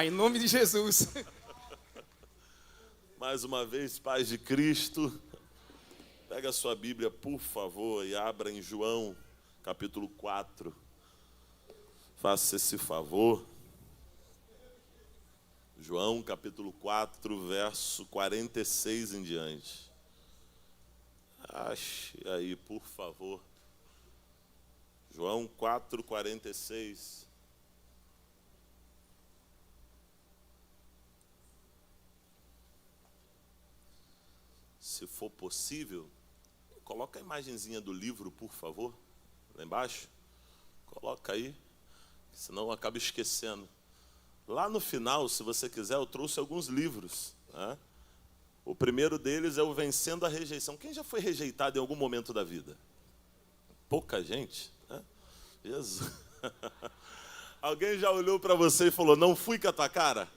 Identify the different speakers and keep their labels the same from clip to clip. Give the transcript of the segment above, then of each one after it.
Speaker 1: Em nome de Jesus.
Speaker 2: Mais uma vez, paz de Cristo. Pega a sua Bíblia, por favor, e abra em João, capítulo 4. Faça esse favor. João, capítulo 4, verso 46 em diante. Ache aí, por favor. João 4, 46. Se for possível, coloca a imagenzinha do livro, por favor, lá embaixo. Coloca aí, senão eu acabo esquecendo. Lá no final, se você quiser, eu trouxe alguns livros, né? O primeiro deles é o Vencendo a Rejeição. Quem já foi rejeitado em algum momento da vida? Pouca gente, né? Jesus. Alguém já olhou para você e falou, não fui com a tua cara?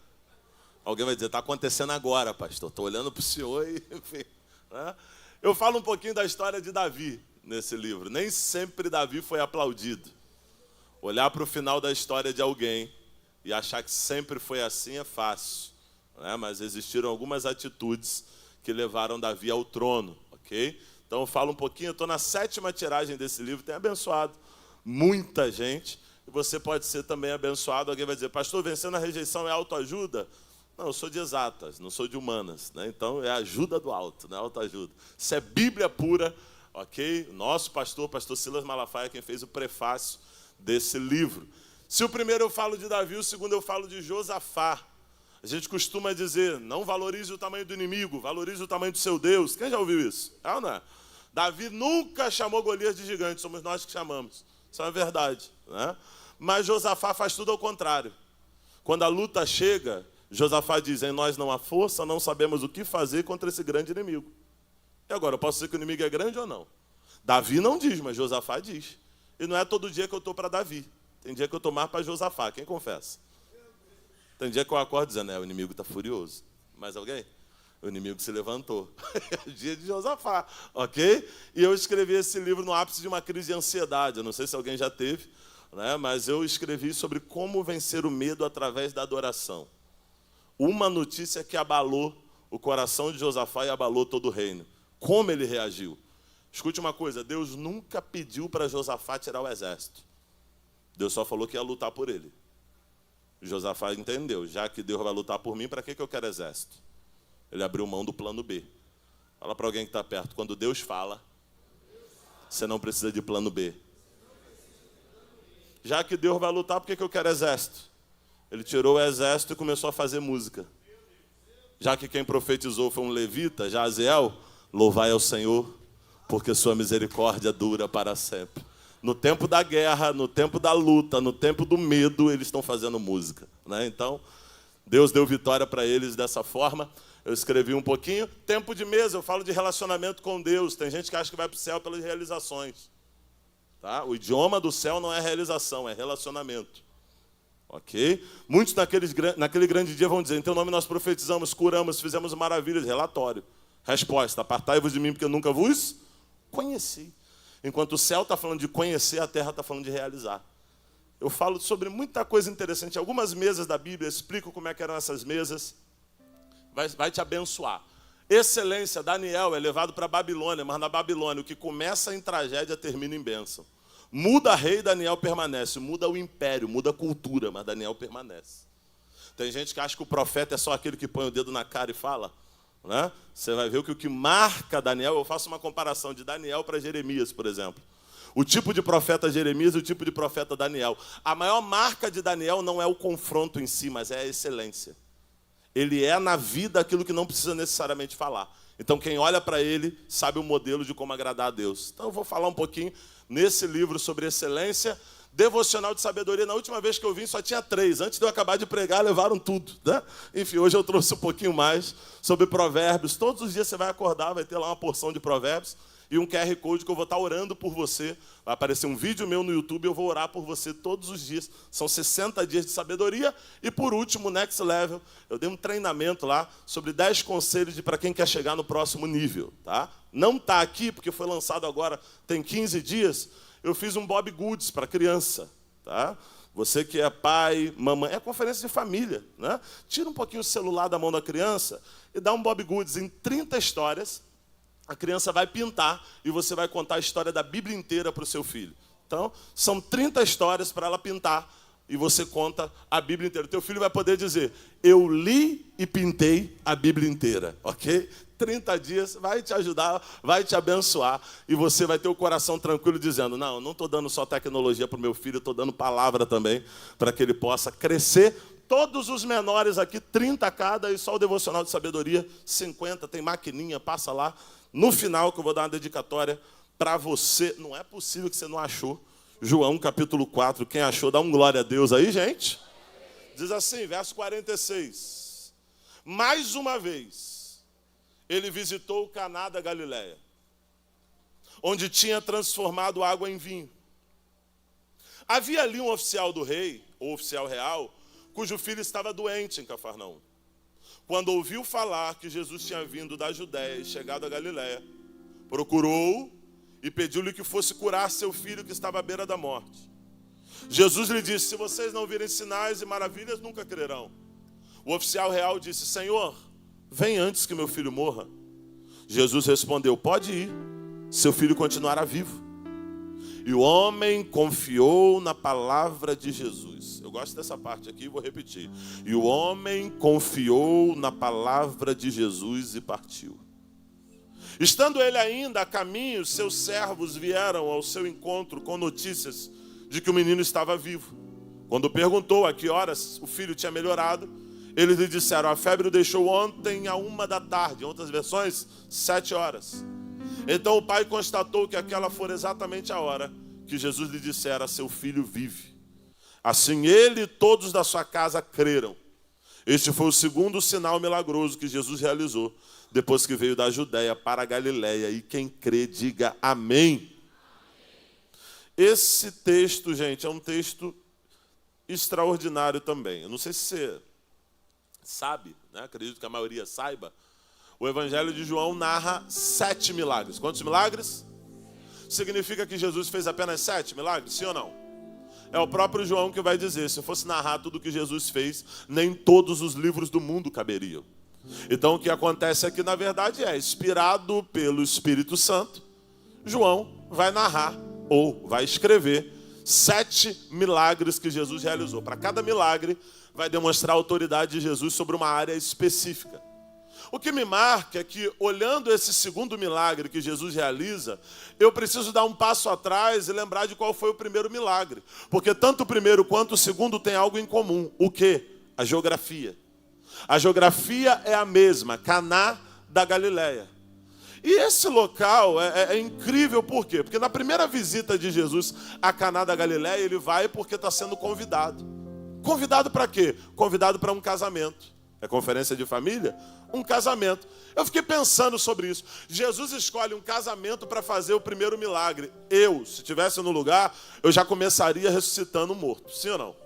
Speaker 2: Alguém vai dizer, está acontecendo agora, pastor. Estou olhando para o senhor e... enfim, né? Eu falo um pouquinho da história de Davi nesse livro. Nem sempre Davi foi aplaudido. Olhar para o final da história de alguém e achar que sempre foi assim é fácil, né? Mas existiram algumas atitudes que levaram Davi ao trono, ok? Então eu falo um pouquinho, eu estou na 7ª tiragem desse livro, tem abençoado muita gente, e você pode ser também abençoado. Alguém vai dizer, pastor, vencendo a rejeição é autoajuda? Não, eu sou de exatas, não sou de humanas, né? Então é ajuda do alto, não é autoajuda. Isso é Bíblia pura, ok? Nosso pastor Silas Malafaia, quem fez o prefácio desse livro. Se o primeiro eu falo de Davi, o segundo eu falo de Josafá. A gente costuma dizer, não valorize o tamanho do inimigo, valorize o tamanho do seu Deus. Quem já ouviu isso? É ou não é? Davi nunca chamou Golias de gigante, somos nós que chamamos. Isso é uma verdade, né? Mas Josafá faz tudo ao contrário. Quando a luta chega, Josafá diz, em nós não há força, não sabemos o que fazer contra esse grande inimigo. E agora, eu posso dizer que o inimigo é grande ou não? Davi não diz, mas Josafá diz. E não é todo dia que eu estou para Davi. Tem dia que eu estou mais para Josafá, quem confessa? Tem dia que eu acordo dizendo, o inimigo está furioso. Mais alguém? O inimigo se levantou. É o dia de Josafá, ok? E eu escrevi esse livro no ápice de uma crise de ansiedade. Eu não sei se alguém já teve, né? Mas eu escrevi sobre como vencer o medo através da adoração. Uma notícia que abalou o coração de Josafá e abalou todo o reino. Como ele reagiu? Escute uma coisa, Deus nunca pediu para Josafá tirar o exército. Deus só falou que ia lutar por ele. Josafá entendeu, já que Deus vai lutar por mim, para que eu quero exército? Ele abriu mão do plano B. Fala para alguém que está perto, quando Deus fala, você não precisa de plano B. Já que Deus vai lutar, por que eu quero exército? Ele tirou o exército e começou a fazer música. Já que quem profetizou foi um levita, Jaziel, louvai ao Senhor, porque sua misericórdia dura para sempre. No tempo da guerra, no tempo da luta, no tempo do medo, eles estão fazendo música, né? Então, Deus deu vitória para eles dessa forma. Eu escrevi um pouquinho. Tempo de mesa, eu falo de relacionamento com Deus. Tem gente que acha que vai para o céu pelas realizações. Tá? O idioma do céu não é realização, é relacionamento. Ok? Muitos naquele grande dia vão dizer, em teu nome nós profetizamos, curamos, fizemos maravilhas. Relatório. Resposta, apartai-vos de mim porque eu nunca vos conheci. Enquanto o céu está falando de conhecer, a terra está falando de realizar. Eu falo sobre muita coisa interessante. Algumas mesas da Bíblia, explico como é que eram essas mesas. Vai te abençoar. Excelência, Daniel é levado para a Babilônia, mas na Babilônia o que começa em tragédia termina em bênção. Muda rei, Daniel permanece. Muda o império, muda a cultura, mas Daniel permanece. Tem gente que acha que o profeta é só aquele que põe o dedo na cara e fala, né? Você vai ver que o que marca Daniel, eu faço uma comparação de Daniel para Jeremias, por exemplo. O tipo de profeta Jeremias e o tipo de profeta Daniel. A maior marca de Daniel não é o confronto em si, mas é a excelência. Ele é na vida aquilo que não precisa necessariamente falar. Então quem olha para ele sabe o modelo de como agradar a Deus. Então eu vou falar um pouquinho nesse livro sobre excelência. Devocional de sabedoria, na última vez que eu vim só tinha 3. Antes de eu acabar de pregar, levaram tudo, né? Enfim, hoje eu trouxe um pouquinho mais sobre provérbios. Todos os dias você vai acordar, vai ter lá uma porção de provérbios e um QR Code que eu vou estar orando por você. Vai aparecer um vídeo meu no YouTube, eu vou orar por você todos os dias. São 60 dias de sabedoria. E por último, Next Level, eu dei um treinamento lá sobre 10 conselhos para quem quer chegar no próximo nível, tá? Não está aqui, porque foi lançado agora, tem 15 dias. Eu fiz um Bob Goods para criança, tá? Você que é pai, mamãe, é conferência de família, né? Tira um pouquinho o celular da mão da criança e dá um Bob Goods em 30 histórias. A criança vai pintar e você vai contar a história da Bíblia inteira para o seu filho. Então, são 30 histórias para ela pintar e você conta a Bíblia inteira. O teu filho vai poder dizer, eu li e pintei a Bíblia inteira, ok? 30 dias vai te ajudar, vai te abençoar e você vai ter o coração tranquilo dizendo, não estou dando só tecnologia para o meu filho, estou dando palavra também para que ele possa crescer. Todos os menores aqui, 30 cada e só o devocional de sabedoria, 50, tem maquininha, passa lá. No final que eu vou dar uma dedicatória para você, não é possível que você não achou. João capítulo 4, quem achou, dá um glória a Deus aí, gente. Diz assim, verso 46. Mais uma vez, ele visitou Caná da Galileia, onde tinha transformado água em vinho. Havia ali um oficial do rei, ou oficial real, cujo filho estava doente em Cafarnaum. Quando ouviu falar que Jesus tinha vindo da Judéia e chegado a Galileia, procurou-o e pediu-lhe que fosse curar seu filho que estava à beira da morte. Jesus lhe disse, se vocês não virem sinais e maravilhas, nunca crerão. O oficial real disse, Senhor, vem antes que meu filho morra. Jesus respondeu, pode ir, seu filho continuará vivo. E o homem confiou na palavra de Jesus. Eu gosto dessa parte aqui, vou repetir. E o homem confiou na palavra de Jesus e partiu. Estando ele ainda a caminho, seus servos vieram ao seu encontro com notícias de que o menino estava vivo. Quando perguntou a que horas o filho tinha melhorado, eles lhe disseram, a febre o deixou ontem à 13h, em outras versões, 7 horas. Então o pai constatou que aquela fora exatamente a hora que Jesus lhe dissera, seu filho vive. Assim ele e todos da sua casa creram. Este foi o segundo sinal milagroso que Jesus realizou, depois que veio da Judéia para a Galileia. E quem crê, diga amém. Esse texto, gente, é um texto extraordinário também. Eu não sei se você sabe, né? Acredito que a maioria saiba. O Evangelho de João narra 7 milagres. Quantos milagres? Significa que Jesus fez apenas 7 milagres? Sim ou não? É o próprio João que vai dizer, se eu fosse narrar tudo o que Jesus fez, nem todos os livros do mundo caberiam. Então o que acontece aqui, na verdade, é, inspirado pelo Espírito Santo, João vai narrar, ou vai escrever, 7 milagres que Jesus realizou. Para cada milagre, vai demonstrar a autoridade de Jesus sobre uma área específica. O que me marca é que, olhando esse segundo milagre que Jesus realiza, eu preciso dar um passo atrás e lembrar de qual foi o primeiro milagre. Porque tanto o primeiro quanto o segundo têm algo em comum. O quê? A geografia. A geografia é a mesma, Caná da Galileia. E esse local é incrível, por quê? Porque na primeira visita de Jesus a Caná da Galileia, ele vai porque está sendo convidado. Convidado para quê? Convidado para um casamento. É conferência de família? Um casamento. Eu fiquei pensando sobre isso. Jesus escolhe um casamento para fazer o primeiro milagre. Eu, se estivesse no lugar, eu já começaria ressuscitando um morto. Sim ou não?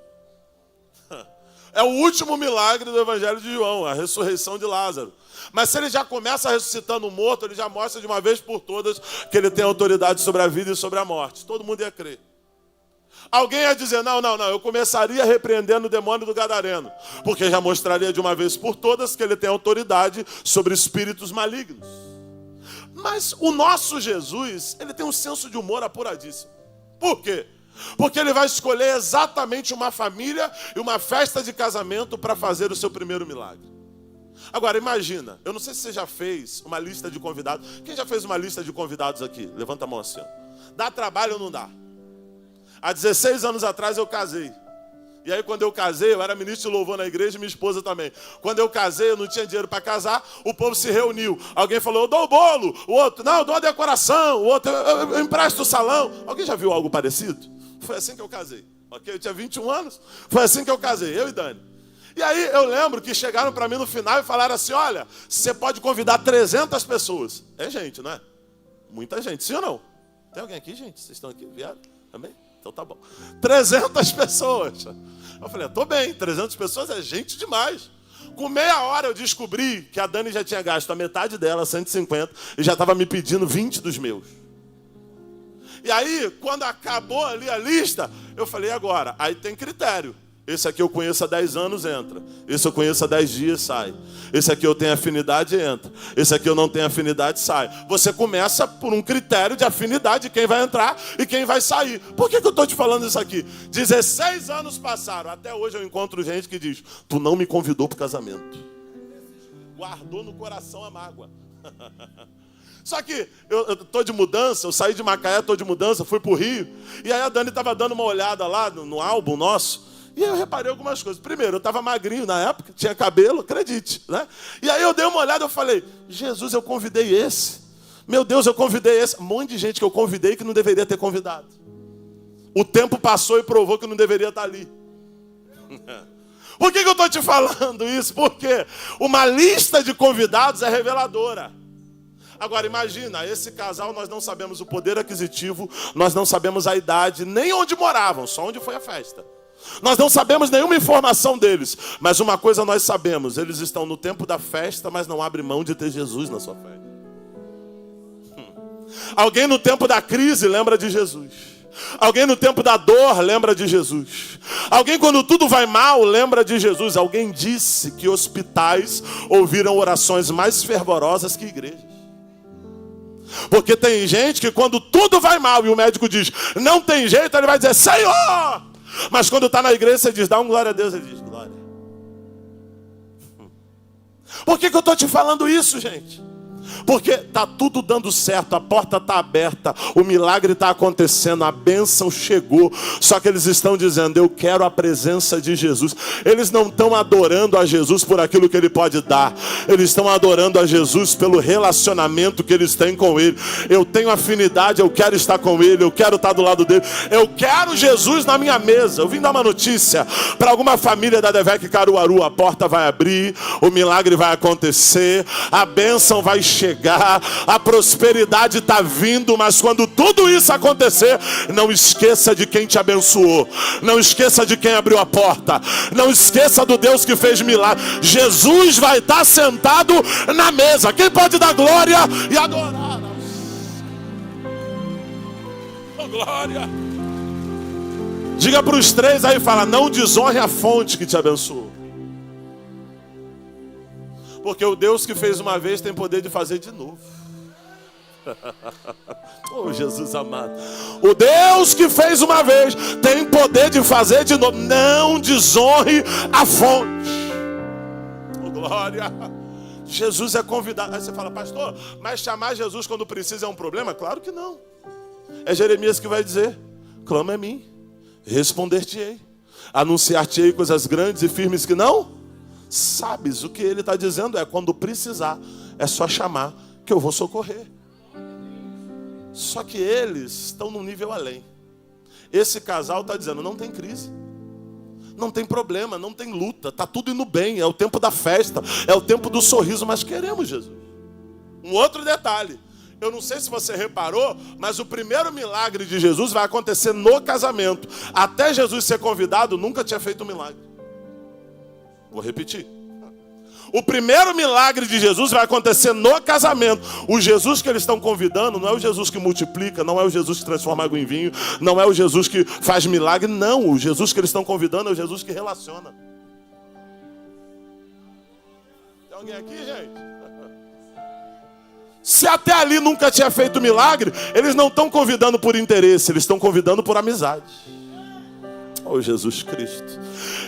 Speaker 2: É o último milagre do Evangelho de João, a ressurreição de Lázaro. Mas se ele já começa ressuscitando um morto, ele já mostra de uma vez por todas que ele tem autoridade sobre a vida e sobre a morte. Todo mundo ia crer. Alguém ia dizer, não, eu começaria repreendendo o demônio do gadareno, porque já mostraria de uma vez por todas que ele tem autoridade sobre espíritos malignos. Mas o nosso Jesus, ele tem um senso de humor apuradíssimo. Por quê? Porque ele vai escolher exatamente uma família e uma festa de casamento para fazer o seu primeiro milagre. Agora, imagina, eu não sei se você já fez uma lista de convidados. Quem já fez uma lista de convidados aqui? Levanta a mão assim. Ó. Dá trabalho ou não dá? Há 16 anos atrás eu casei. E aí quando eu casei, eu era ministro de louvor na igreja e minha esposa também. Quando eu casei, eu não tinha dinheiro para casar, o povo se reuniu. Alguém falou, eu dou o bolo. O outro, não, eu dou a decoração. O outro, eu empresto o salão. Alguém já viu algo parecido? Foi assim que eu casei. Ok? Eu tinha 21 anos. Foi assim que eu casei, eu e Dani. E aí eu lembro que chegaram para mim no final e falaram assim, olha, você pode convidar 300 pessoas. É gente, não é? Muita gente, sim ou não? Tem alguém aqui, gente? Vocês estão aqui? Vieram? Também? Então tá bom. 300 pessoas. Eu falei, tô bem, 300 pessoas é gente demais. Com meia hora eu descobri que a Dani já tinha gasto a metade dela, 150, e já estava me pedindo 20 dos meus. E aí, quando acabou ali a lista, eu falei, agora? Aí tem critério. Esse aqui eu conheço há 10 anos, entra. Esse eu conheço há 10 dias, sai. Esse aqui eu tenho afinidade, entra. Esse aqui eu não tenho afinidade, sai. Você começa por um critério de afinidade de quem vai entrar e quem vai sair. Por que eu estou te falando isso aqui? 16 anos passaram. Até hoje eu encontro gente que diz, tu não me convidou para o casamento. Guardou no coração a mágoa. Só que eu estou de mudança, eu saí de Macaé, estou de mudança, fui para o Rio. E aí a Dani estava dando uma olhada lá no álbum nosso. E eu reparei algumas coisas. Primeiro, eu estava magrinho na época, tinha cabelo, acredite, né? E aí eu dei uma olhada e falei, Jesus, eu convidei esse. Meu Deus, eu convidei esse. Um monte de gente que eu convidei que não deveria ter convidado. O tempo passou e provou que não deveria estar ali. Por que eu estou te falando isso? Porque uma lista de convidados é reveladora. Agora imagina, esse casal nós não sabemos o poder aquisitivo, nós não sabemos a idade, nem onde moravam, só onde foi a festa. Nós não sabemos nenhuma informação deles, mas uma coisa nós sabemos, eles estão no tempo da festa, mas não abrem mão de ter Jesus na sua festa. Alguém no tempo da crise lembra de Jesus. Alguém no tempo da dor lembra de Jesus. Alguém quando tudo vai mal lembra de Jesus. Alguém disse que hospitais ouviram orações mais fervorosas que igrejas. Porque tem gente que quando tudo vai mal e o médico diz, não tem jeito, ele vai dizer, Senhor! Mas quando está na igreja, você diz, dá um glória a Deus, ele diz, glória. Por que eu estou te falando isso, gente? Porque está tudo dando certo, a porta está aberta, o milagre está acontecendo, a bênção chegou. Só que eles estão dizendo, eu quero a presença de Jesus. Eles não estão adorando a Jesus por aquilo que Ele pode dar. Eles estão adorando a Jesus pelo relacionamento que eles têm com Ele. Eu tenho afinidade, eu quero estar com Ele, eu quero estar do lado dele. Eu quero Jesus na minha mesa. Eu vim dar uma notícia para alguma família da Devec Caruaru. A porta vai abrir, o milagre vai acontecer, a bênção vai chegar, a prosperidade está vindo, mas quando tudo isso acontecer, não esqueça de quem te abençoou, não esqueça de quem abriu a porta, não esqueça do Deus que fez milagre. Jesus vai estar sentado na mesa. Quem pode dar glória e adorar? Oh, glória! Diga para os 3 aí, fala, não desonre a fonte que te abençoou. Porque o Deus que fez uma vez tem poder de fazer de novo. Oh, Jesus amado. O Deus que fez uma vez tem poder de fazer de novo. Não desonre a fonte. Oh, glória. Jesus é convidado. Aí você fala, pastor, mas chamar Jesus quando precisa é um problema? Claro que não. É Jeremias que vai dizer, clama a mim, responder-te-ei, anunciar-te-ei coisas grandes e firmes que não sabes. O que ele está dizendo é, quando precisar, é só chamar que eu vou socorrer. Só que eles estão num nível além. Esse casal está dizendo, não tem crise, não tem problema, não tem luta, está tudo indo bem, é o tempo da festa, é o tempo do sorriso, mas queremos Jesus. Um outro detalhe, eu não sei se você reparou, mas o primeiro milagre de Jesus vai acontecer no casamento. Até Jesus ser convidado, nunca tinha feito um milagre. Vou repetir. O primeiro milagre de Jesus vai acontecer no casamento. O Jesus que eles estão convidando não é o Jesus que multiplica, não é o Jesus que transforma água em vinho, não é o Jesus que faz milagre, não. O Jesus que eles estão convidando é o Jesus que relaciona. Tem alguém aqui, gente? Se até ali nunca tinha feito milagre, eles não estão convidando por interesse, eles estão convidando por amizade. Oh, Jesus Cristo.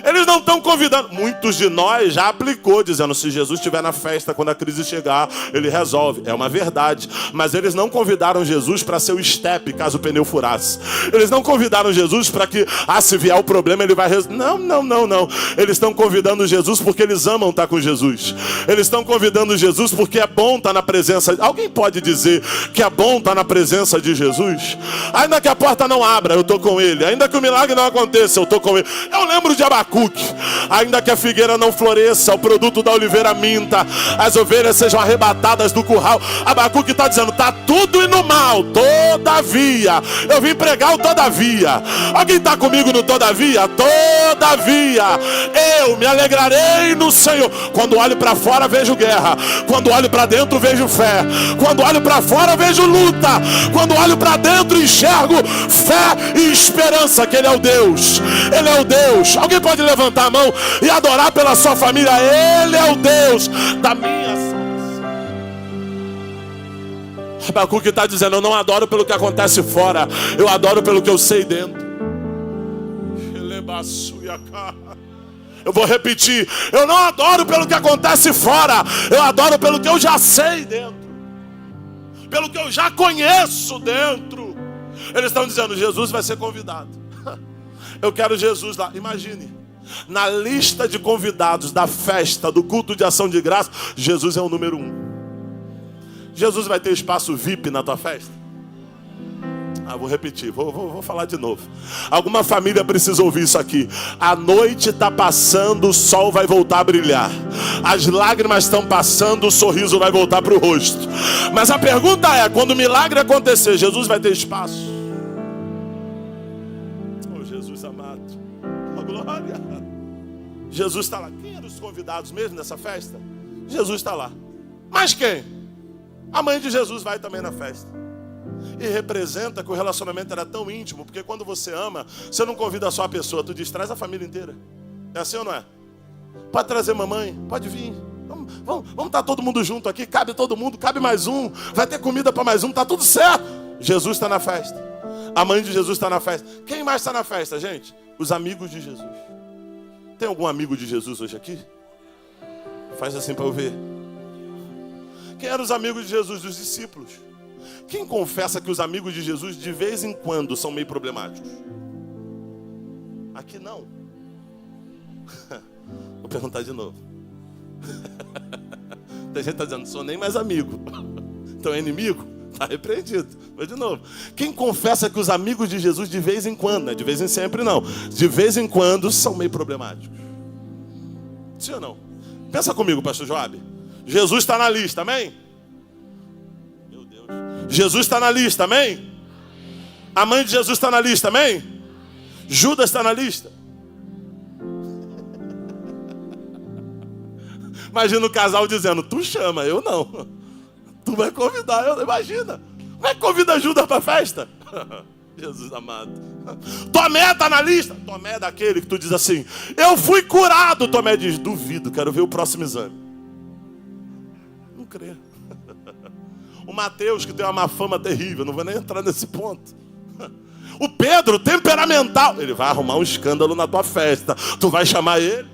Speaker 2: Eles não estão convidando. Muitos de nós já aplicou, dizendo, se Jesus estiver na festa, quando a crise chegar, ele resolve. É uma verdade. Mas eles não convidaram Jesus para ser o step, caso o pneu furasse. Eles não convidaram Jesus para que, se vier o problema, ele vai resolver. Não. Eles estão convidando Jesus porque eles amam estar com Jesus. Eles estão convidando Jesus porque é bom estar na presença. Alguém pode dizer que é bom estar na presença de Jesus? Ainda que a porta não abra, eu estou com ele. Ainda que o milagre não aconteça, floresça, eu estou com ele. Eu lembro de Abacuque. Ainda que a figueira não floresça, o produto da oliveira minta, as ovelhas sejam arrebatadas do curral. Abacuque está dizendo, está tudo indo mal, todavia. Eu vim pregar o todavia. Alguém está comigo no todavia? Todavia, eu me alegrarei no Senhor. Quando olho para fora, vejo guerra. Quando olho para dentro, vejo fé. Quando olho para fora, vejo luta. Quando olho para dentro, enxergo fé e esperança, que Ele é o Deus. Ele é o Deus. Alguém pode levantar a mão e adorar pela sua família? Ele é o Deus da minha salvação. Abacuque está dizendo, eu não adoro pelo que acontece fora, eu adoro pelo que eu sei dentro. Eu vou repetir, eu não adoro pelo que acontece fora, eu adoro pelo que eu já sei dentro, pelo que eu já conheço dentro. Eles estão dizendo, Jesus vai ser convidado. Eu quero Jesus lá. Imagine, na lista de convidados da festa, do culto de ação de graça, Jesus é o número 1. Jesus vai ter espaço VIP na tua festa? Vou repetir, vou falar de novo. Alguma família precisa ouvir isso aqui. A noite está passando, o sol vai voltar a brilhar. As lágrimas estão passando, o sorriso vai voltar para o rosto. Mas a pergunta é, quando o milagre acontecer, Jesus vai ter espaço? Oh, Jesus amado, oh, glória. Jesus está lá. Quem eram os convidados mesmo nessa festa? Jesus está lá. Mas quem? A mãe de Jesus vai também na festa. E representa que o relacionamento era tão íntimo, porque quando você ama, você não convida só a pessoa, tu diz, traz a família inteira. É assim ou não é? Pode trazer mamãe, pode vir. Vamos estar todo mundo junto aqui, cabe todo mundo, cabe mais um, vai ter comida para mais um, tá tudo certo. Jesus está na festa. A mãe de Jesus está na festa. Quem mais está na festa, gente? Os amigos de Jesus. Tem algum amigo de Jesus hoje aqui? Faz assim para eu ver. Quem eram os amigos de Jesus? Os discípulos. Quem confessa que os amigos de Jesus de vez em quando são meio problemáticos? Aqui não. Vou perguntar de novo. Tem gente que está dizendo, não sou nem mais amigo. Então é inimigo? Está repreendido. Vou de novo. Quem confessa que os amigos de Jesus de vez em quando, não é de vez em sempre não, de vez em quando são meio problemáticos? Sim ou não? Pensa comigo, pastor Joab. Jesus está na lista, amém? Jesus está na lista, amém? A mãe de Jesus está na lista, amém? Judas está na lista. Imagina o casal dizendo, tu chama, eu não. Tu vai convidar, eu não. Imagina. Como é que convida Judas para a festa? Jesus amado. Tomé está na lista. Tomé é daquele que tu diz assim, eu fui curado. Tomé diz, duvido, quero ver o próximo exame. Não creio. O Mateus, que tem uma má fama terrível, não vou nem entrar nesse ponto. O Pedro, temperamental, ele vai arrumar um escândalo na tua festa. Tu vai chamar ele?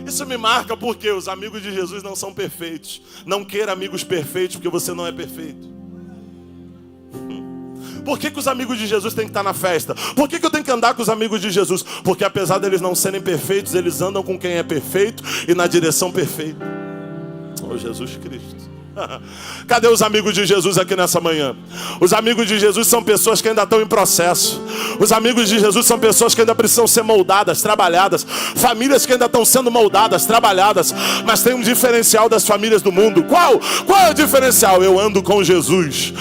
Speaker 2: Isso me marca porque os amigos de Jesus não são perfeitos. Não queira amigos perfeitos, porque você não é perfeito. Por que os amigos de Jesus têm que estar na festa? Por que eu tenho que andar com os amigos de Jesus? Porque apesar deles não serem perfeitos, eles andam com quem é perfeito e na direção perfeita. Oh, Jesus Cristo. Cadê os amigos de Jesus aqui nessa manhã? Os amigos de Jesus são pessoas que ainda estão em processo. Os amigos de Jesus são pessoas que ainda precisam ser moldadas, trabalhadas. Famílias que ainda estão sendo moldadas, trabalhadas. Mas tem um diferencial das famílias do mundo. Qual? Qual é o diferencial? Eu ando com Jesus.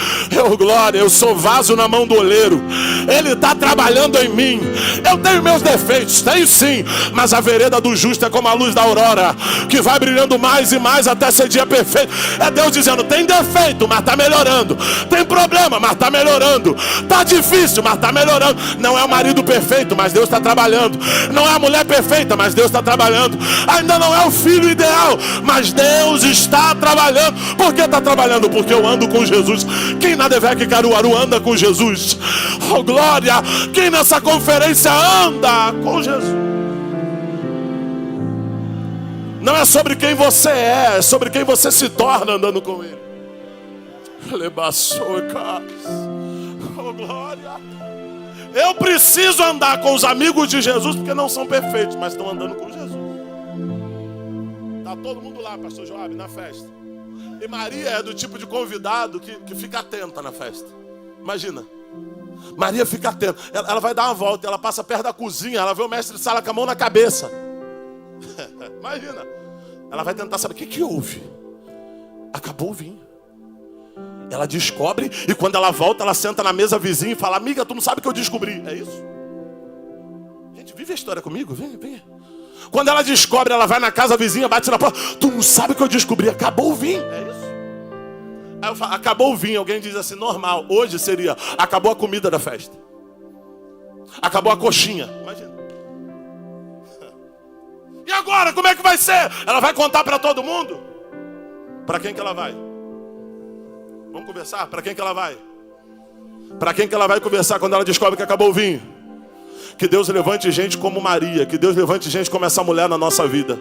Speaker 2: Glória, eu sou vaso na mão do oleiro. Ele está trabalhando em mim. Eu tenho meus defeitos, tenho sim. Mas a vereda do justo é como a luz da aurora, que vai brilhando mais e mais até ser dia perfeito. É Deus dizendo, tem defeito, mas está melhorando. Tem problema, mas está melhorando. Está difícil, mas está melhorando. Não é o marido perfeito, mas Deus está trabalhando. Não é a mulher perfeita, mas Deus está trabalhando. Ainda não é o filho ideal, mas Deus está trabalhando. Por que está trabalhando? Porque eu ando com Jesus. Quem na Devec Caruaru anda com Jesus? Oh glória! Quem nessa conferência anda com Jesus? Não é sobre quem você é sobre quem você se torna andando com Ele. Oh glória! Eu preciso andar com os amigos de Jesus, porque não são perfeitos, mas estão andando com Jesus. Está todo mundo lá, pastor Joab, na festa. E Maria é do tipo de convidado que fica atenta na festa. Imagina. Maria fica atenta. Ela vai dar uma volta, ela passa perto da cozinha, ela vê o mestre de sala com a mão na cabeça. Imagina. Ela vai tentar saber o que houve. Acabou o vinho. Ela descobre e quando ela volta, ela senta na mesa vizinha e fala: amiga, tu não sabe o que eu descobri. É isso? Gente, vive a história comigo, vem. Quando ela descobre, ela vai na casa vizinha, bate na porta: tu não sabe o que eu descobri, acabou o vinho. É isso? Aí eu falo: acabou o vinho. Alguém diz assim, normal. Hoje seria: acabou a comida da festa. Acabou a coxinha. Imagina. E agora, como é que vai ser? Ela vai contar para todo mundo? Para quem que ela vai? Vamos conversar? Para quem que ela vai? Para quem que ela vai conversar quando ela descobre que acabou o vinho? Que Deus levante gente como Maria. Que Deus levante gente como essa mulher na nossa vida.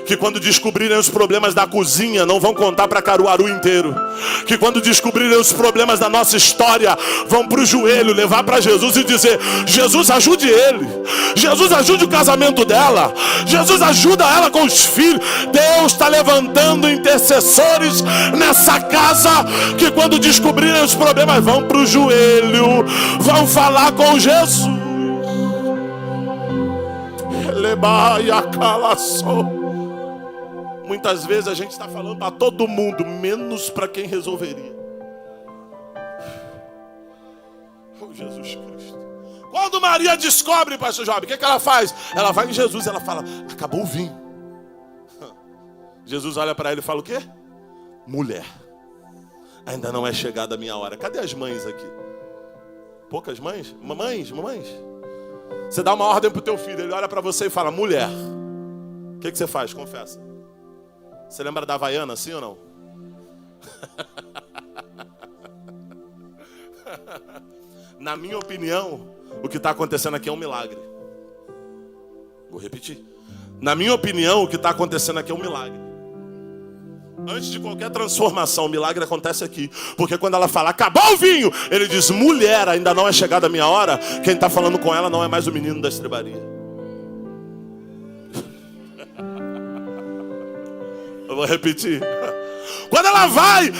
Speaker 2: Que quando descobrirem os problemas da cozinha, não vão contar para Caruaru inteiro. Que quando descobrirem os problemas da nossa história, vão para o joelho, levar para Jesus e dizer: Jesus, ajude ele. Jesus, ajude o casamento dela. Jesus, ajuda ela com os filhos. Deus está levantando intercessores nessa casa, que quando descobrirem os problemas, vão para o joelho, vão falar com Jesus. Muitas vezes a gente está falando para todo mundo, menos para quem resolveria. Oh, Jesus Cristo. Quando Maria descobre, pastor Job, o que ela faz? Ela vai em Jesus, ela fala: acabou o vinho. Jesus olha para ela e fala o quê? Mulher, ainda não é chegada a minha hora. Cadê as mães aqui? Poucas mães? Mamães? Você dá uma ordem para o teu filho, ele olha para você e fala: mulher. O que você faz? Confessa. Você lembra da Havaiana, sim ou não? Na minha opinião, o que está acontecendo aqui é um milagre. Vou repetir. Na minha opinião, o que está acontecendo aqui é um milagre. Antes de qualquer transformação, o milagre acontece aqui. Porque quando ela fala: acabou o vinho, ele diz: mulher, ainda não é chegada a minha hora. Quem está falando com ela não é mais o menino da estrebaria. Eu vou repetir. Quando ela vai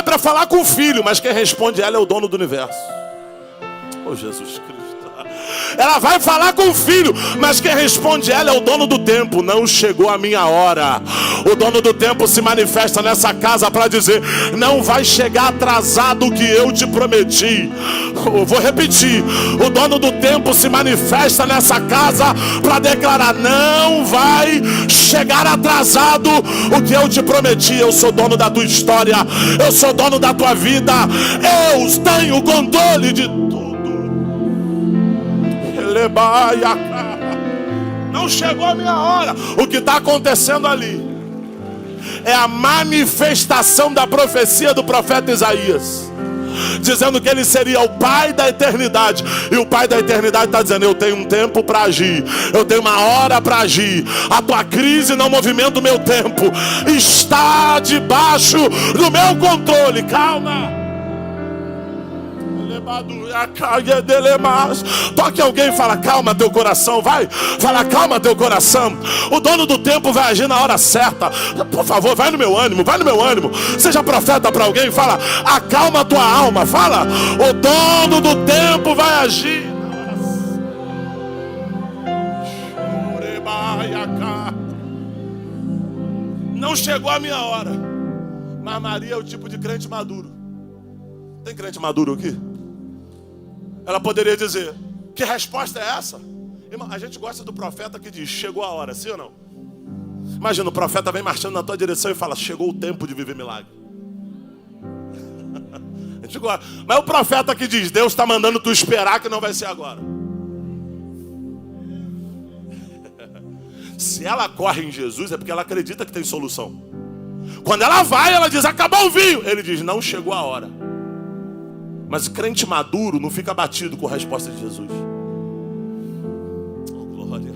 Speaker 2: para falar com o filho, mas quem responde ela é o dono do universo. Oh, Jesus Cristo. Ela vai falar com o filho, mas quem responde ela é o dono do tempo. Não chegou a minha hora. O dono do tempo se manifesta nessa casa para dizer: não vai chegar atrasado o que eu te prometi. Eu vou repetir. O dono do tempo se manifesta nessa casa para declarar: não vai chegar atrasado o que eu te prometi. Eu sou dono da tua história. Eu sou dono da tua vida. Eu tenho o controle de tudo. Não chegou a minha hora. O que está acontecendo ali é a manifestação da profecia do profeta Isaías, dizendo que ele seria o pai da eternidade. E o pai da eternidade está dizendo: eu tenho um tempo para agir, eu tenho uma hora para agir. A tua crise não movimenta o meu tempo, está debaixo do meu controle. Calma. Toque alguém e fala: calma teu coração. Vai, fala: calma teu coração. O dono do tempo vai agir na hora certa. Por favor, vai no meu ânimo, vai no meu ânimo. Seja profeta para alguém, fala: acalma a tua alma. Fala: o dono do tempo vai agir. Não chegou a minha hora. Mas Maria é o tipo de crente maduro. Tem crente maduro aqui? Ela poderia dizer: que resposta é essa? Irmão, a gente gosta do profeta que diz: chegou a hora, sim ou não? Imagina, o profeta vem marchando na tua direção e fala: chegou o tempo de viver milagre. A gente gosta. Mas o profeta que diz: Deus está mandando tu esperar, que não vai ser agora. Se ela corre em Jesus, é porque ela acredita que tem solução. Quando ela vai, ela diz: acabou o vinho. Ele diz: não chegou a hora. Mas crente maduro não fica abatido com a resposta de Jesus. Oh, glória.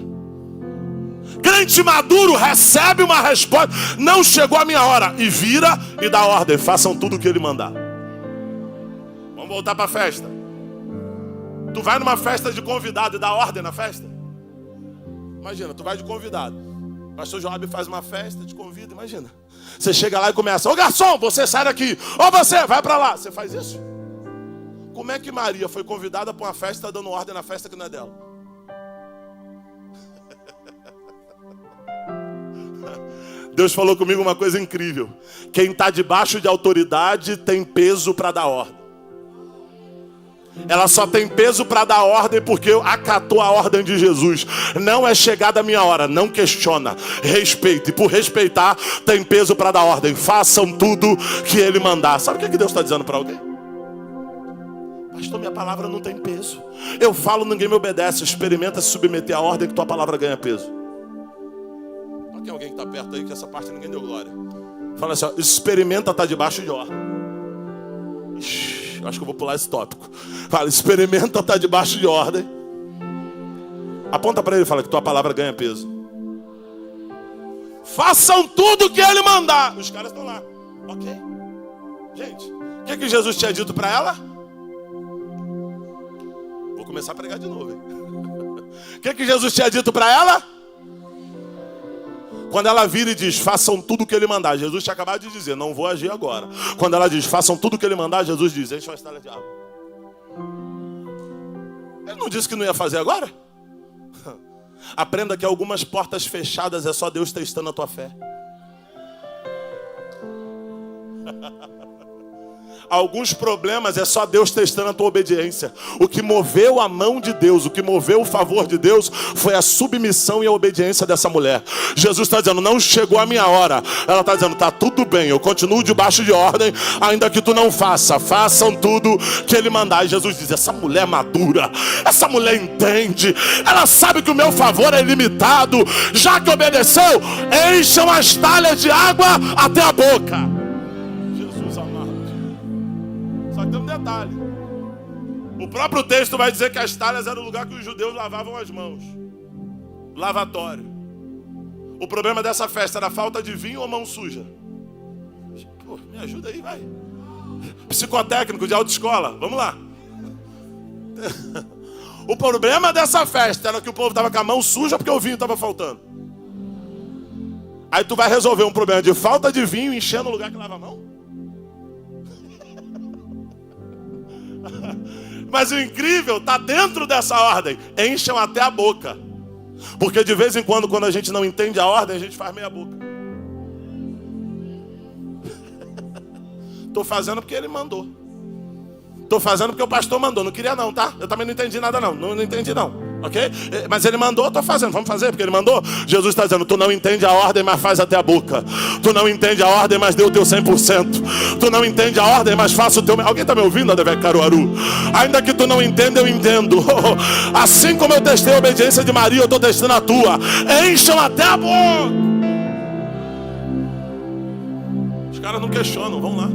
Speaker 2: Crente maduro recebe uma resposta: não chegou a minha hora. E vira e dá ordem: façam tudo o que ele mandar. Vamos voltar para a festa. Tu vai numa festa de convidado e dá ordem na festa? Imagina, tu vai de convidado. O pastor Joab faz uma festa, te convida, imagina. Você chega lá e começa: ô garçom, você sai daqui. Ou você, vai para lá. Você faz isso? Como é que Maria foi convidada para uma festa, dando ordem na festa que não é dela? Deus falou comigo uma coisa incrível. Quem está debaixo de autoridade tem peso para dar ordem. Ela só tem peso para dar ordem porque acatou a ordem de Jesus. Não é chegada a minha hora, não questiona, respeite. Por respeitar, tem peso para dar ordem. Façam tudo que Ele mandar. Sabe o que Deus está dizendo para alguém? Pastor, minha palavra não tem peso. Eu falo, ninguém me obedece. Experimenta se submeter à ordem que tua palavra ganha peso. Não tem alguém que está perto aí que essa parte ninguém deu glória. Fala assim, ó, experimenta estar debaixo de ordem. Acho que eu vou pular esse tópico. Fala, experimenta estar debaixo de ordem. Aponta para ele e fala que tua palavra ganha peso. Façam tudo o que Ele mandar. Os caras estão lá. Ok. Gente, o que Jesus tinha dito para ela? Vou começar a pregar de novo, hein? O que Jesus tinha dito para ela? Quando ela vira e diz, façam tudo o que Ele mandar. Jesus tinha acabado de dizer, não vou agir agora. Quando ela diz, façam tudo o que Ele mandar, Jesus diz, enche uma estalha de água. Ele não disse que não ia fazer agora? Aprenda que algumas portas fechadas é só Deus testando a tua fé. Alguns problemas é só Deus testando a tua obediência. O que moveu a mão de Deus, o que moveu o favor de Deus, foi a submissão e a obediência dessa mulher. Jesus está dizendo, não chegou a minha hora. Ela está dizendo, está tudo bem, eu continuo debaixo de ordem, ainda que tu não faça. Façam tudo que Ele mandar. E Jesus diz, essa mulher madura, essa mulher entende, ela sabe que o meu favor é limitado. Já que obedeceu, encham as talhas de água até a boca. Só que tem um detalhe. O próprio texto vai dizer que as talhas eram o lugar que os judeus lavavam as mãos. Lavatório. O problema dessa festa era falta de vinho ou mão suja? Pô, me ajuda aí, vai. Psicotécnico de autoescola, vamos lá. O problema dessa festa era que o povo estava com a mão suja porque o vinho estava faltando. Aí tu vai resolver um problema de falta de vinho enchendo o lugar que lava a mão? Mas o incrível está dentro dessa ordem. Encham até a boca. Porque de vez em quando a gente não entende a ordem, a gente faz meia boca. Estou fazendo porque Ele mandou. Estou fazendo porque o pastor mandou. Não queria não, tá? Eu também não entendi nada não. Não entendi não, ok? Mas Ele mandou, estou fazendo. Vamos fazer porque Ele mandou. Jesus está dizendo, tu não entende a ordem, mas faz até a boca. Tu não entende a ordem, mas dê o teu 100%. Tu não entende a ordem, mas faça o teu... Alguém está me ouvindo, Adevec Caruaru? Ainda que tu não entenda, eu entendo. Assim como eu testei a obediência de Maria, eu estou testando a tua. Encham até a boca. Os caras não questionam, vão lá.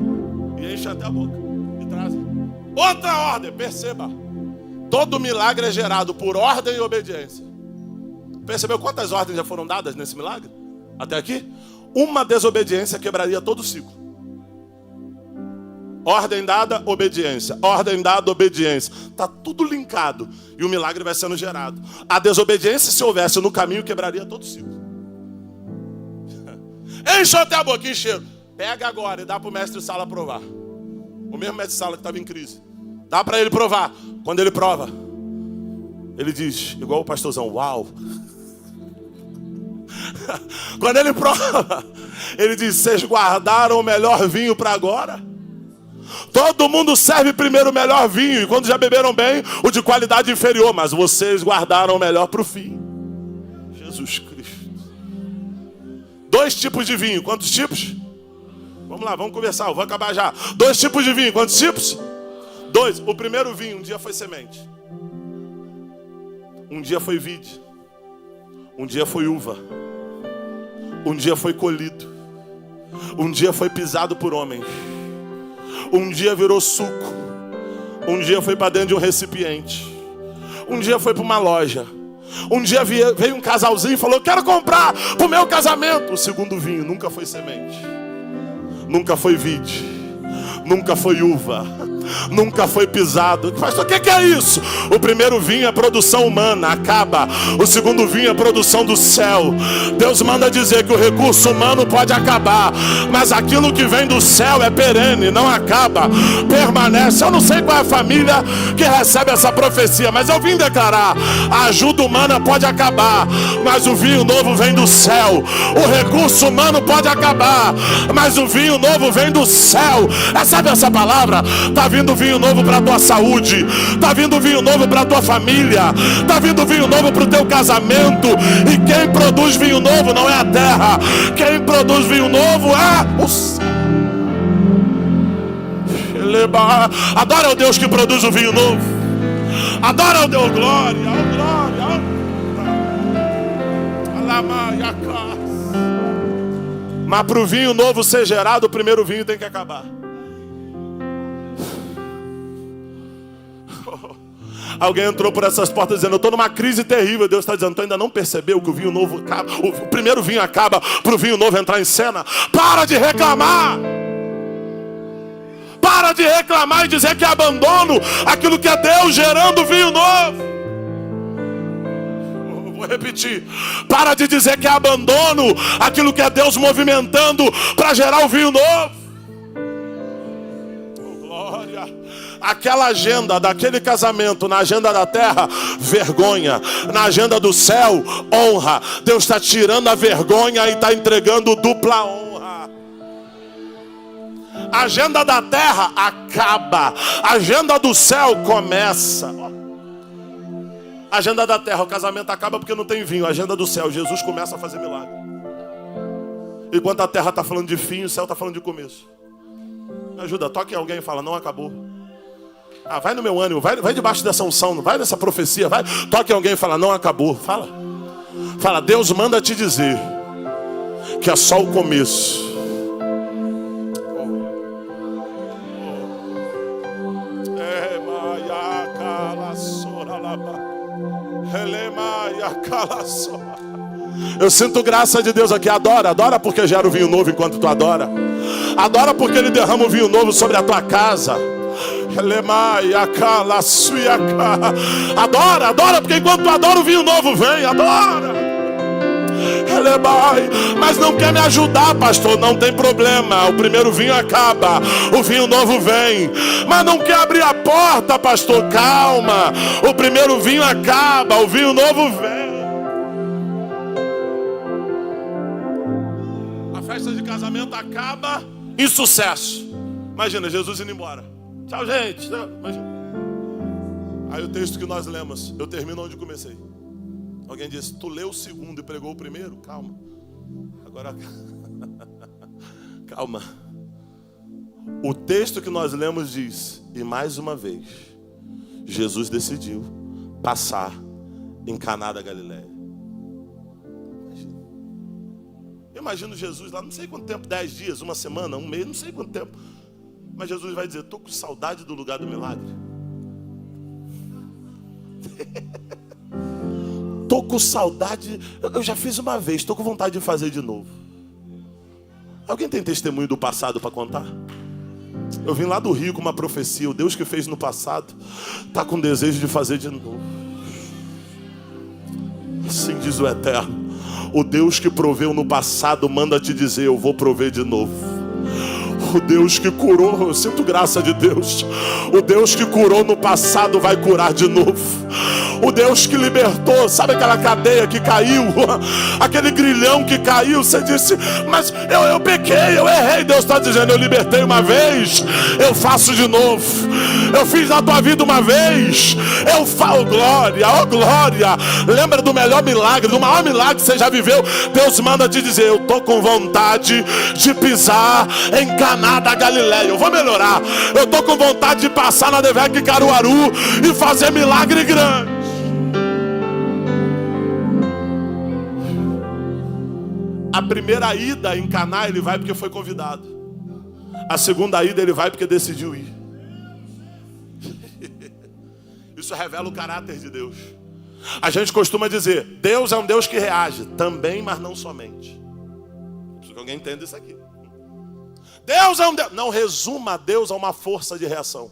Speaker 2: E enchem até a boca. E trazem. Outra ordem, perceba. Todo milagre é gerado por ordem e obediência. Percebeu quantas ordens já foram dadas nesse milagre? Até aqui? Uma desobediência quebraria todo o ciclo. Ordem dada, obediência. Ordem dada, obediência. Está tudo linkado. E o milagre vai sendo gerado. A desobediência, se houvesse no caminho, quebraria todo o ciclo. Enche até a boca, encheram. Pega agora e dá para o mestre Sala provar. O mesmo mestre Sala que estava em crise. Dá para ele provar. Quando ele prova, ele diz, igual o pastorzão, uau. Quando ele prova, ele diz, vocês guardaram o melhor vinho para agora? Todo mundo serve primeiro o melhor vinho, e quando já beberam bem, o de qualidade inferior, mas vocês guardaram o melhor para o fim. Jesus Cristo. 2 tipos de vinho, quantos tipos? Vamos lá, vamos conversar, eu vou acabar já. 2 tipos de vinho, quantos tipos? 2. O primeiro vinho, um dia foi semente. Um dia foi vide. Um dia foi uva. Um dia foi colhido. Um dia foi pisado por homens. Um dia virou suco. Um dia foi para dentro de um recipiente. Um dia foi para uma loja. Um dia veio um casalzinho e falou, quero comprar para o meu casamento. O segundo vinho nunca foi semente. Nunca foi vide. Nunca foi uva. nunca foi pisado. Pastor, o que é isso? O primeiro vinho é produção humana, acaba. O segundo vinho é produção do céu. Deus manda dizer que o recurso humano pode acabar, mas aquilo que vem do céu é perene, não acaba, permanece. Eu não sei qual é a família que recebe essa profecia, mas eu vim declarar: a ajuda humana pode acabar, mas o vinho novo vem do céu. O recurso humano pode acabar, mas o vinho novo vem do céu. Sabe essa palavra? Está vindo vinho novo para a tua saúde, está vindo vinho novo para a tua família, está vindo vinho novo para o teu casamento. E quem produz vinho novo não é a terra, quem produz vinho novo é o céu. Adora o Deus que produz o vinho novo. Adora o Deus, glória, glória. Mas para o vinho novo ser gerado, o primeiro vinho tem que acabar. Alguém entrou por essas portas dizendo: eu estou numa crise terrível. Deus está dizendo: tu ainda não percebeu que o vinho novo acaba? O primeiro vinho acaba para o vinho novo entrar em cena. Para de reclamar. Para de reclamar e dizer que é abandono aquilo que é Deus gerando vinho novo. Vou repetir: para de dizer que é abandono aquilo que é Deus movimentando para gerar o vinho novo. Oh, glória. Aquela agenda daquele casamento, na agenda da terra, vergonha. Na agenda do céu, honra. Deus está tirando a vergonha e está entregando dupla honra. A agenda da terra acaba, a agenda do céu começa. A agenda da terra, o casamento acaba porque não tem vinho. A agenda do céu, Jesus começa a fazer milagre. Enquanto a terra está falando de fim, o céu está falando de começo. Me ajuda, toque alguém e fala: não acabou. Vai no meu ânimo, vai debaixo dessa unção, vai nessa profecia, vai. Toque alguém e fala: não acabou. Fala, Deus manda te dizer que é só o começo. Eu sinto graça de Deus aqui. Adora porque gera o vinho novo enquanto tu adora. Adora porque Ele derrama o vinho novo sobre a tua casa. Adora porque enquanto tu adora, o vinho novo vem. Adora. Mas não quer me ajudar, pastor? Não tem problema. O primeiro vinho acaba, o vinho novo vem. Mas não quer abrir a porta, pastor? Calma. O primeiro vinho acaba, o vinho novo vem. A festa de casamento acaba em sucesso. Imagina, Jesus indo embora. Tchau, gente. Imagina. Aí o texto que nós lemos, eu termino onde comecei. Alguém disse: tu leu o segundo e pregou o primeiro? Calma. Agora, calma. O texto que nós lemos diz: e mais uma vez, Jesus decidiu passar em Caná da Galileia. Imagina Jesus lá, não sei quanto tempo, 10 dias, uma semana, um mês, não sei quanto tempo. Mas Jesus vai dizer: estou com saudade do lugar do milagre. Estou com saudade. Eu já fiz uma vez, estou com vontade de fazer de novo. Alguém tem testemunho do passado para contar? Eu vim lá do Rio com uma profecia. O Deus que fez no passado está com desejo de fazer de novo. Assim diz o Eterno. O Deus que proveu no passado manda te dizer: eu vou prover de novo. O Deus que curou, eu sinto graça de Deus. O Deus que curou no passado vai curar de novo. O Deus que libertou, sabe aquela cadeia que caiu? Aquele grilhão que caiu, você disse: mas eu pequei, eu errei. Deus está dizendo: eu libertei uma vez, eu faço de novo. Eu fiz na tua vida uma vez, eu falo, glória, ó glória. Lembra do melhor milagre, do maior milagre que você já viveu? Deus manda te dizer: eu estou com vontade de pisar em Caná da Galileia. Eu vou melhorar. Eu estou com vontade de passar na Devec Caruaru e fazer milagre grande. A primeira ida em Caná ele vai porque foi convidado. A segunda ida ele vai porque decidiu ir. Isso revela o caráter de Deus. A gente costuma dizer: Deus é um Deus que reage também, mas não somente. Preciso que alguém entenda isso aqui. Deus é um Deus. Não resuma Deus a uma força de reação.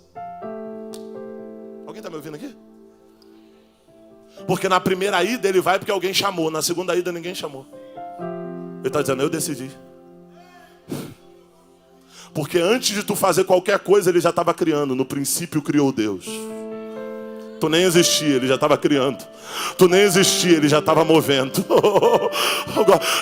Speaker 2: Alguém está me ouvindo aqui? Porque na primeira ida ele vai porque alguém chamou. Na segunda ida ninguém chamou. Ele está dizendo, eu decidi. Porque antes de tu fazer qualquer coisa, ele já estava criando. No princípio criou Deus. Tu nem existia, ele já estava criando. Tu nem existia, ele já estava movendo.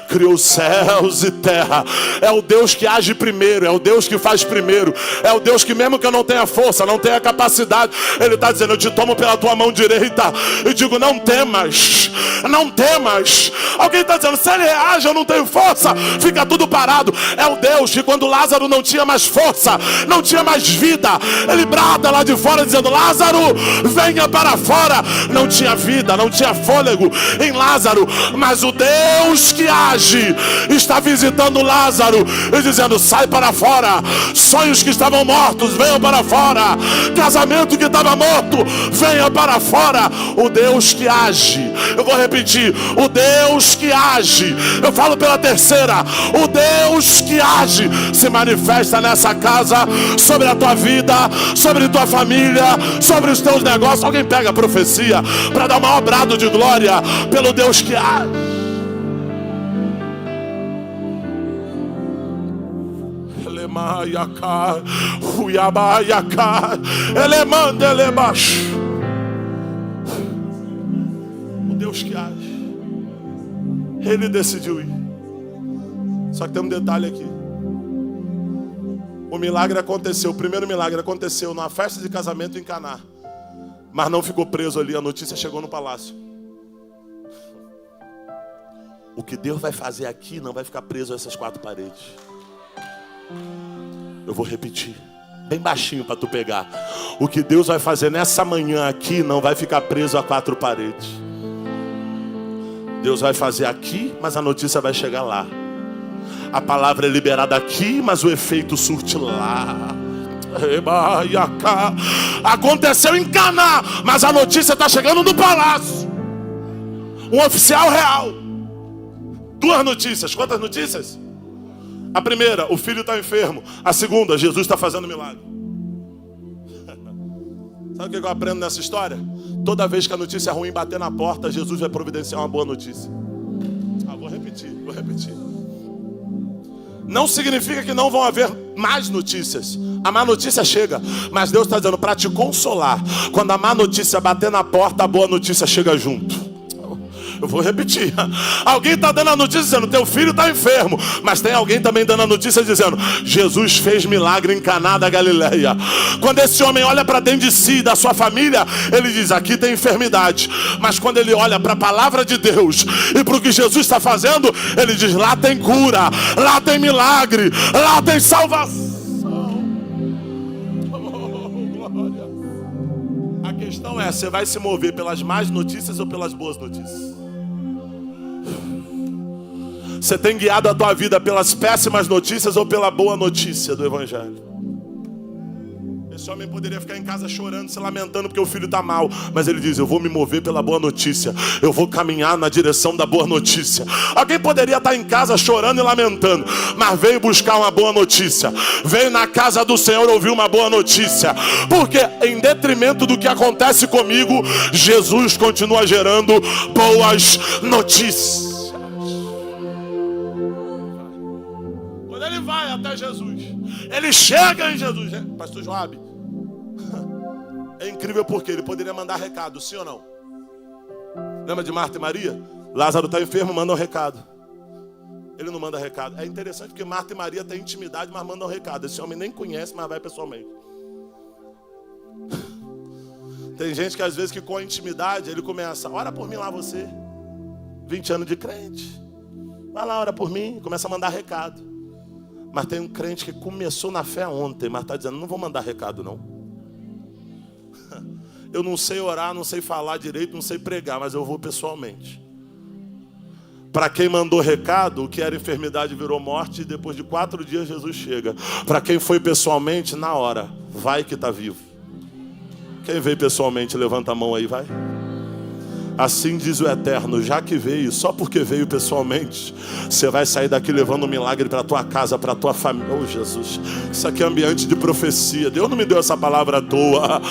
Speaker 2: Criou céus e terra. É o Deus que age primeiro, é o Deus que faz primeiro. É o Deus que mesmo que eu não tenha força, não tenha capacidade, ele está dizendo, eu te tomo pela tua mão direita e digo, não temas, não temas. Alguém está dizendo, se ele reage, eu não tenho força, fica tudo parado. É o Deus que quando Lázaro não tinha mais força, não tinha mais vida, ele brada lá de fora dizendo, Lázaro, venha para fora. Não tinha vida, não tinha fôlego em Lázaro, mas o Deus que age está visitando Lázaro e dizendo, sai para fora. Sonhos que estavam mortos, venham para fora. Casamento que estava morto, venha para fora. O Deus que age, eu vou repetir, o Deus que age, eu falo pela terceira, o Deus que age se manifesta nessa casa, sobre a tua vida, sobre tua família, sobre os teus negócios. Alguém pega a profecia para dar o maior brado de glória pelo Deus que age. O Deus que age, ele decidiu ir. Só que tem um detalhe aqui. O milagre aconteceu, o primeiro milagre aconteceu na festa de casamento em Caná. Mas não ficou preso ali, a notícia chegou no palácio. O que Deus vai fazer aqui não vai ficar preso a essas quatro paredes. Eu vou repetir, bem baixinho para tu pegar. O que Deus vai fazer nessa manhã aqui não vai ficar preso a quatro paredes. Deus vai fazer aqui, mas a notícia vai chegar lá. A palavra é liberada aqui, mas o efeito surte lá. Aconteceu em Caná, mas a notícia está chegando no palácio. Um oficial real. Duas notícias. Quantas notícias? A primeira, o filho está enfermo. A segunda, Jesus está fazendo milagre. Sabe o que eu aprendo nessa história? Toda vez que a notícia ruim bater na porta, Jesus vai providenciar uma boa notícia. Vou repetir. Não significa que não vão haver más notícias. A má notícia chega, mas Deus está dizendo para te consolar. Quando a má notícia bater na porta, a boa notícia chega junto. Eu vou repetir. Alguém está dando a notícia dizendo, teu filho está enfermo. Mas tem alguém também dando a notícia dizendo, Jesus fez milagre em Caná da Galileia. Quando esse homem olha para dentro de si, da sua família, ele diz, aqui tem enfermidade. Mas quando ele olha para a palavra de Deus e para o que Jesus está fazendo, ele diz, lá tem cura, lá tem milagre, lá tem salvação. A questão é, você vai se mover pelas más notícias ou pelas boas notícias? Você tem guiado a tua vida pelas péssimas notícias ou pela boa notícia do Evangelho? Esse homem poderia ficar em casa chorando, se lamentando porque o filho está mal. Mas ele diz, eu vou me mover pela boa notícia. Eu vou caminhar na direção da boa notícia. Alguém poderia estar em casa chorando e lamentando, mas veio buscar uma boa notícia. Veio na casa do Senhor ouvir uma boa notícia. Porque em detrimento do que acontece comigo, Jesus continua gerando boas notícias. Ele vai até Jesus, ele chega em Jesus, né? Pastor Joab, é incrível porque ele poderia mandar recado, sim ou não? Lembra de Marta e Maria? Lázaro está enfermo, manda um recado. Ele não manda recado. É interessante porque Marta e Maria têm intimidade, mas mandam um recado. Esse homem nem conhece, mas vai pessoalmente. Tem gente que às vezes que com a intimidade ele começa, ora por mim lá você, 20 anos de crente, vai lá, ora por mim, começa a mandar recado. Mas tem um crente que começou na fé ontem, mas está dizendo, não vou mandar recado não. Eu não sei orar, não sei falar direito, não sei pregar, mas eu vou pessoalmente. Para quem mandou recado, o que era enfermidade virou morte, e depois de 4 dias Jesus chega. Para quem foi pessoalmente, na hora, vai que está vivo. Quem veio pessoalmente, levanta a mão aí, vai. Assim diz o Eterno, já que veio, só porque veio pessoalmente, você vai sair daqui levando um milagre para a tua casa, para a tua família. Oh Jesus, isso aqui é ambiente de profecia. Deus não me deu essa palavra à toa.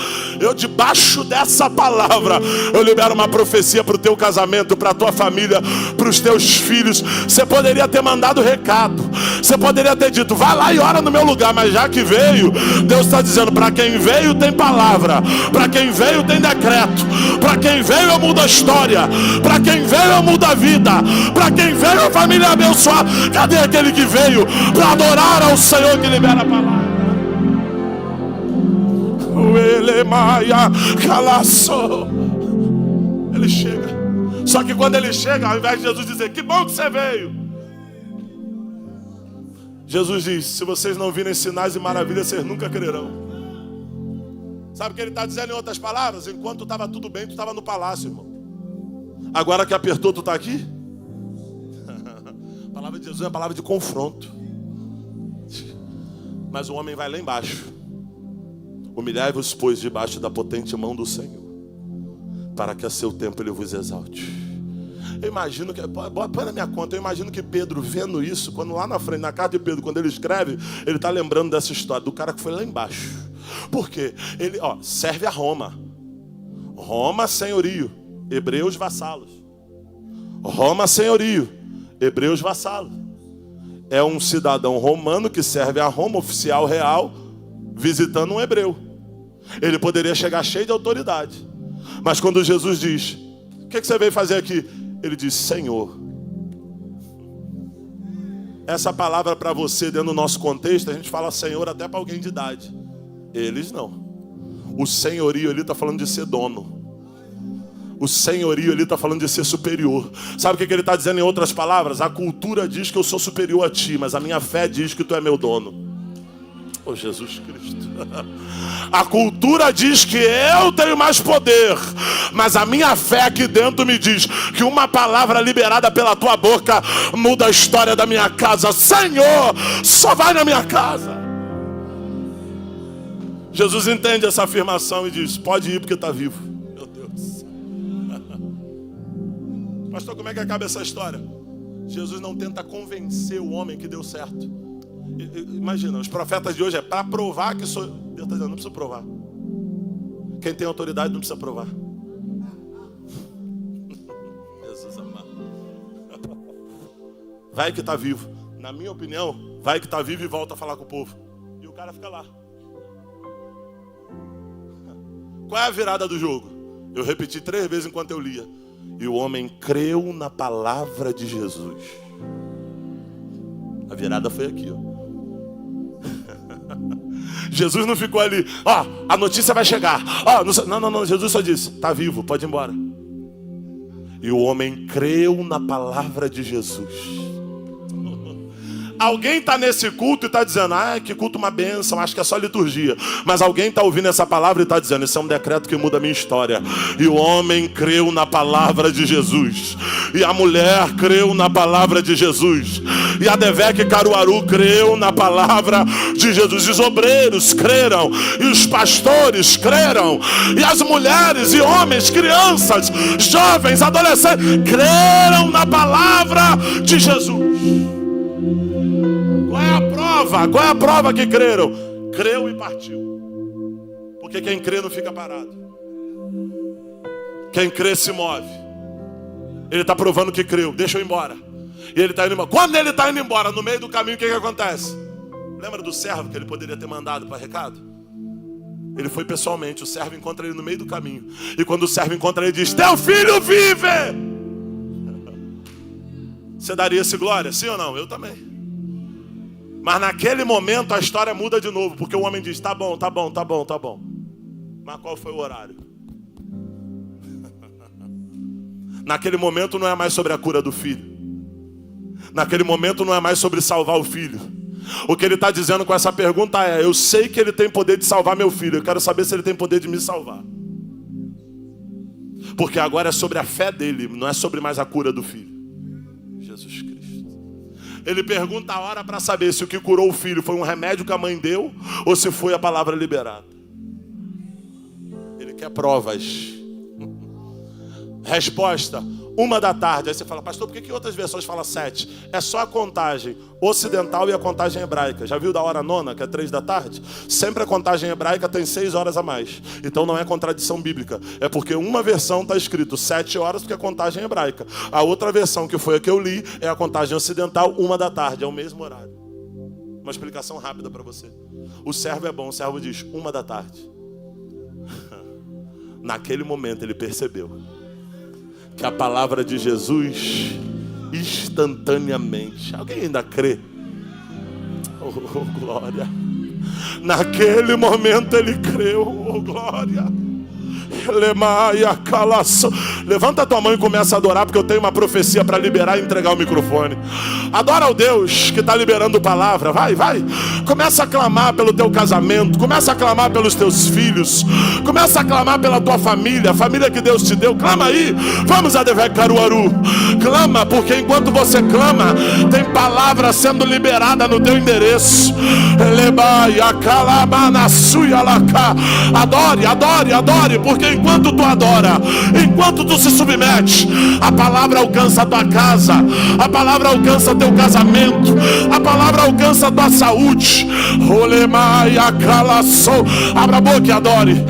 Speaker 2: Eu debaixo dessa palavra, eu libero uma profecia para o teu casamento, para a tua família, para os teus filhos. Você poderia ter mandado recado, você poderia ter dito, vai lá e ora no meu lugar, mas já que veio, Deus está dizendo, para quem veio tem palavra, para quem veio tem decreto, para quem veio eu mudo a história, para quem veio eu mudo a vida, para quem veio a família abençoar. Cadê aquele que veio para adorar ao Senhor que libera a palavra? O Elemaia Calaço. Ele chega, só que quando ele chega, ao invés de Jesus dizer, que bom que você veio, Jesus diz, se vocês não virem sinais e maravilhas, vocês nunca crerão. Sabe o que ele está dizendo em outras palavras? Enquanto estava tudo bem, tu estava no palácio, irmão. Agora que apertou, tu está aqui? A palavra de Jesus é a palavra de confronto. Mas o homem vai lá embaixo. Humilhai-vos, pois, debaixo da potente mão do Senhor, para que a seu tempo ele vos exalte. Eu imagino que, põe na minha conta, eu imagino que Pedro, vendo isso, quando lá na frente, na carta de Pedro, quando ele escreve, ele está lembrando dessa história, do cara que foi lá embaixo. Por quê? Ele, serve a Roma. Roma, senhorio. Hebreus, vassalos. Roma, senhorio. Hebreus, vassalos. É um cidadão romano que serve a Roma, oficial real, visitando um hebreu. Ele poderia chegar cheio de autoridade. Mas quando Jesus diz, o que você veio fazer aqui? Ele diz, Senhor. Essa palavra para você, dentro do nosso contexto, a gente fala Senhor até para alguém de idade. Eles não. O senhorio ali está falando de ser dono. O senhorio ali está falando de ser superior. Sabe o que ele está dizendo em outras palavras? A cultura diz que eu sou superior a ti, mas a minha fé diz que tu é meu dono. Oh Jesus Cristo. A cultura diz que eu tenho mais poder, mas a minha fé aqui dentro me diz que uma palavra liberada pela tua boca muda a história da minha casa. Senhor, só vai na minha casa. Jesus entende essa afirmação e diz, pode ir porque está vivo. Meu Deus. Pastor, como é que acaba essa história? Jesus não tenta convencer o homem que deu certo. Imagina, os profetas de hoje é para provar que sou... Deus está dizendo, não precisa provar. Quem tem autoridade não precisa provar. Jesus amado. Vai que está vivo. Na minha opinião, vai que está vivo e volta a falar com o povo. E o cara fica lá. Qual é a virada do jogo? Eu repeti 3 vezes enquanto eu lia. E o homem creu na palavra de Jesus. A virada foi aqui, Jesus não ficou ali, a notícia vai chegar. Não, Jesus só disse, está vivo, pode ir embora. E o homem creu na palavra de Jesus. Alguém está nesse culto e está dizendo, que culto uma bênção, acho que é só liturgia. Mas alguém está ouvindo essa palavra e está dizendo, isso é um decreto que muda a minha história. E o homem creu na palavra de Jesus. E a mulher creu na palavra de Jesus. E a Devec Caruaru creu na palavra de Jesus. E os obreiros creram. E os pastores creram. E as mulheres e homens, crianças, jovens, adolescentes creram na palavra de Jesus. Qual é a prova? Qual é a prova que creram? Creu e partiu. Porque quem crê não fica parado. Quem crê se move. Ele está provando que creu. Deixa eu ir embora. E ele está indo embora. Quando ele está indo embora, no meio do caminho, o que acontece? Lembra do servo que ele poderia ter mandado para recado? Ele foi pessoalmente. O servo encontra ele no meio do caminho. E quando o servo encontra ele, diz, teu filho vive! Você daria esse glória? Sim ou não? Eu também. Mas naquele momento a história muda de novo. Porque o homem diz, tá bom. Mas qual foi o horário? Naquele momento não é mais sobre a cura do filho. Naquele momento não é mais sobre salvar o filho. O que ele está dizendo com essa pergunta é, eu sei que ele tem poder de salvar meu filho. Eu quero saber se ele tem poder de me salvar. Porque agora é sobre a fé dele, não é sobre mais a cura do filho. Jesus Cristo. Ele pergunta a hora para saber se o que curou o filho foi um remédio que a mãe deu ou se foi a palavra liberada. Ele quer provas. Resposta, 1h. Aí você fala, pastor, por que outras versões falam 7? É só a contagem ocidental e a contagem hebraica. Já viu da hora nona, que é 3h? Sempre a contagem hebraica tem 6 horas a mais. Então não é contradição bíblica. É porque uma versão está escrito 7 horas, porque é a contagem hebraica. A outra versão, que foi a que eu li, é a contagem ocidental, 1h. É o mesmo horário. Uma explicação rápida para você. O servo é bom, o servo diz 1h. Naquele momento ele percebeu que a palavra de Jesus instantaneamente. Alguém ainda crê? Oh, glória. Naquele momento ele creu. Oh, glória. Levanta a tua mão e começa a adorar, porque eu tenho uma profecia para liberar e entregar o microfone. Adora ao Deus que está liberando palavra. Vai. Começa a clamar pelo teu casamento. Começa a clamar pelos teus filhos. Começa a clamar pela tua família, a família que Deus te deu. Clama aí. Vamos a Devec Caruaru. Clama, porque enquanto você clama, tem palavra sendo liberada no teu endereço. Adore, porque enquanto tu adora, enquanto tu se submete, a palavra alcança a tua casa, a palavra alcança o teu casamento, a palavra alcança a tua saúde. Abra a boca e adore.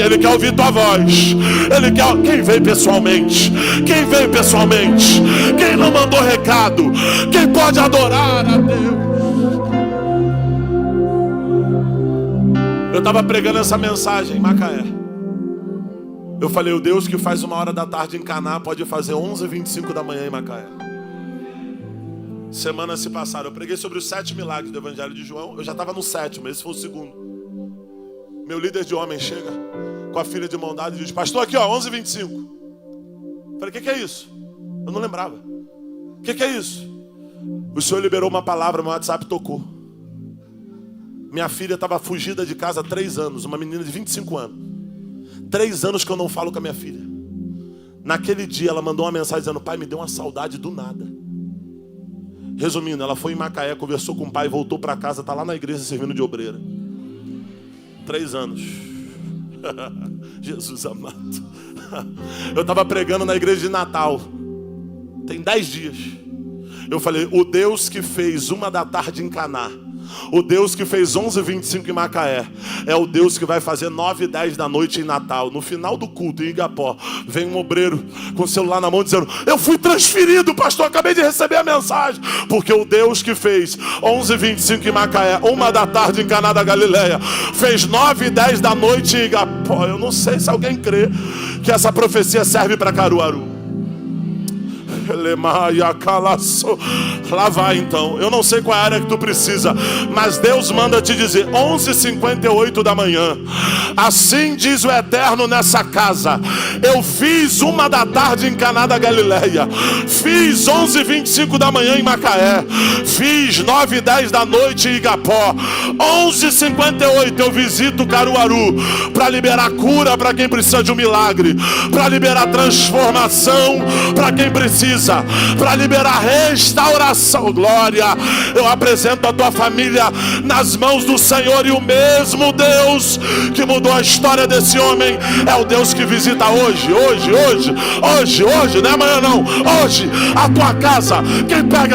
Speaker 2: Ele quer ouvir tua voz. Ele quer. Quem veio pessoalmente? Quem não mandou recado? Quem pode adorar a Deus? Eu estava pregando essa mensagem em Macaé. Eu falei, o Deus que faz 1h em Caná pode fazer 11h25 da manhã em Macaé. Semanas se passaram. Eu preguei sobre os 7 milagres do Evangelho de João. Eu já estava no 7º, esse foi o 2º. Meu líder de homem chega com a filha de mão dada e diz, pastor, aqui ó, 11h25. Falei, o que é isso? Eu não lembrava. O que é isso? O Senhor liberou uma palavra, meu WhatsApp tocou. Minha filha estava fugida de casa há 3 anos, uma menina de 25 anos. 3 anos que eu não falo com a minha filha. Naquele dia ela mandou uma mensagem dizendo, pai, me deu uma saudade do nada. Resumindo, ela foi em Macaé, conversou com o pai, voltou para casa, está lá na igreja servindo de obreira. 3 anos. Jesus amado. Eu estava pregando na igreja de Natal. Tem 10 dias. Eu falei, o Deus que fez 1h em Caná, o Deus que fez 11h25 em Macaé, é o Deus que vai fazer 9h10 da noite em Natal. No final do culto em Igapó, vem um obreiro com o celular na mão dizendo, eu fui transferido, pastor, acabei de receber a mensagem. Porque o Deus que fez 11h25 em Macaé, 1h em Caná da Galileia, fez 9h10 da noite em Igapó. Eu não sei se alguém crê que essa profecia serve para Caruaru. Lá vai então. Eu não sei qual é a área que tu precisa, mas Deus manda te dizer 11h58 da manhã. Assim diz o Eterno nessa casa. Eu fiz 1h em Caná da Galileia, fiz 11h25 da manhã em Macaé, fiz 9h10 da noite em Igapó. 11h58 eu visito Caruaru para liberar cura para quem precisa de um milagre, para liberar transformação para quem precisa, para liberar restauração. Glória. Eu apresento a tua família nas mãos do Senhor, e o mesmo Deus que mudou a história desse homem é o Deus que visita hoje, não é amanhã não, hoje, a tua casa. Quem pega